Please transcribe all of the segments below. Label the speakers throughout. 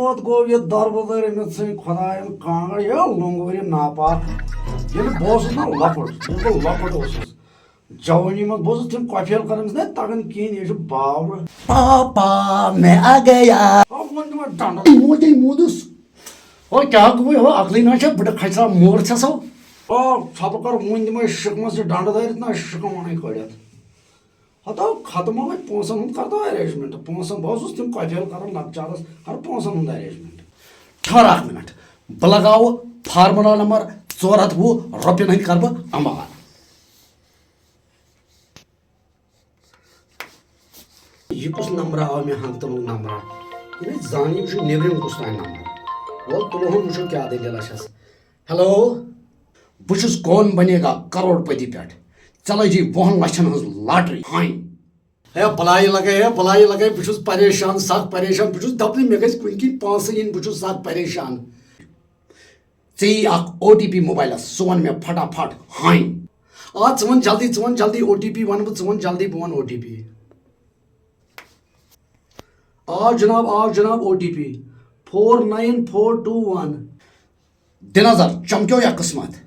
Speaker 1: पत गो ये दरबदर अमित सी खुदायन कांगड़ ये लोंगवरी नापाक ये बहुत ना लपट बिल्कुल लपट जवानी मत बहुत तुम कॉफियल कर तगन कहें ये बावर
Speaker 2: पापा मैं आ गया
Speaker 1: मोदी मोदस ओ क्या गो हो अगली ना बड़ खचरा मोर छसो ओ छप कर मुन दिम शिकम से डांड दारित ना शिकम वन कड़ित हतो खत्म हो पोसन हूं कर दो अरेंजमेंट पोसन बहुत तुम कॉफियल कर लकचारस हर पोसन हूं अरेंजमेंट
Speaker 2: ठहर 1 मिनट बह लगाव फार्मूला नंबर 420 रुपयन हंद कर बह अमाल
Speaker 1: यह कुछ नंबर आव मे हंग तमुक नंबर ये जानी वुचु नेबरिम कुछ तान नंबर वो तुलहन वुचु क्या दलील छस
Speaker 2: हेलो बह कौन बनेगा करोड़पति पे चल जी 20 लक्षन हज लॉटरी फाइन
Speaker 1: है बलाई लगे बह परेशान सख परेशान बह दपन मे गई कुन कन पास इन बह सख परेशान
Speaker 2: चे OTP मोबाइल सह वन मे फटाफट हाइन
Speaker 1: आ वन जल्दी OTP वन बह जल्दी बह वन OTP आओ जनाब OTP 49421
Speaker 2: दि नजर चमक्यो या किस्मत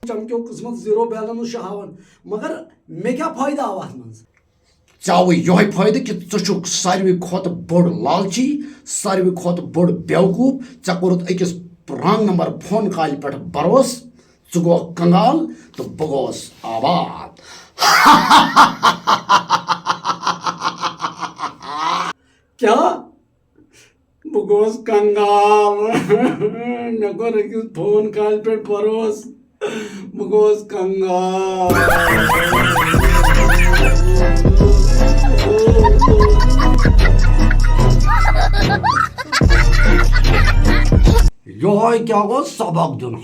Speaker 1: चमक्यो किस्मत 0 बैलेंस हावन मगर मे क्या फायदा आव अथ मज
Speaker 2: चाव यह फायदे कि चुक सारे खोत बोड़ लालची सारे खोत बोड़ बेवकूफ ऐ कोरुत अकिस रंग नंबर फोन कॉल पे भरोस चु गो कंगाल तो बह गोस आबाद
Speaker 1: क्या बह गोस कंगाल मे कोर अकिस फोन कॉल पे भरोस बह गोस कंगाल यो क्या गो सबक दुन